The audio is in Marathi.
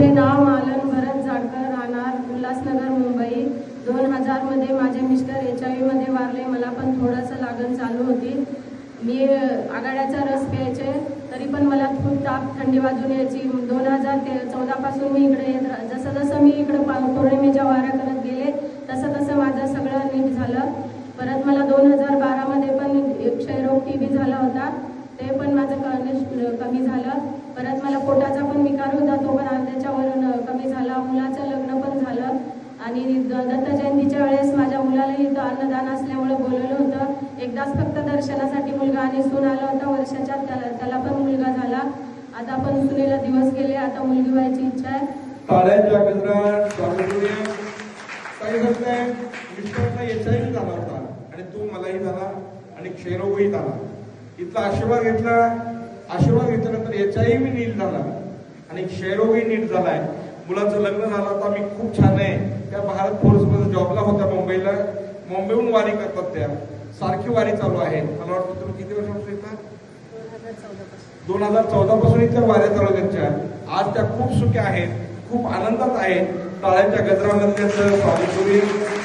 माझे नाव मालन भरत जाडकर, राहणार उल्हासनगर, मुंबई। 2000 मध्ये माझे मिस्टर HIV मध्ये वारले। मला पण थोडंसं लागण चालू होती। मी आघाड्याचा रस प्यायचे, तरी पण मला खूप ताप, थंडी वाजून यायची। 2014 पासून मी इकडे जसं जसं मी इकडे पौर्णिमेच्या वाऱ्या करत गेले तसं तसं माझं सगळं नीट झालं। परत मला 2012 मध्ये पण क्षयरोग TB झाला होता, ते पण माझं कमी झालं। परत मला पोटाचा पण विकार होता, तो पण अर्ध्याच्या वर कमी झाला। मुलाचं लग्न पण झालं आणि दत्त जयंतीच्या वेळेस माझ्या मुलालाही इथं अन्नदान असल्यामुळे बोलवलं होतं। एकदाच फक्त दर्शनासाठी मुलगा आणि सून आला होता वर्षाच्या, त्याला पण मुलगा झाला। आता पण सुनेला दिवस गेले, आता मुलगी व्हायची इच्छा आहे। टाळ्यांच्या गजरात स्वागत करूया। काही सांगताय मिस्टरला HIV झाला होता आणि तो मलाही झाला आणि क्षयरोगही झाला। इथला आशीर्वाद घेतल्यानंतर HIV नीट झाला आणि क्षयरोगही नीट झालाय। मुलाचं लग्न झालं होतं, मी खूप छान आहे, त्या भारत फोर्समध्ये जॉबला होत्या मुंबईला। मुंबईहून वारी करतात, त्या सारखी वारी चालू आहे। मला वाटतं तुम्ही किती वर्षापासून येतात? 2014 पासून इथल्या वाऱ्या चालू त्यांच्या। आज त्या खूप सुखी आहेत, खूप आनंदात आहेत। टाळ्यांच्या गजरामध्ये त्यांचं स्वागत करूया।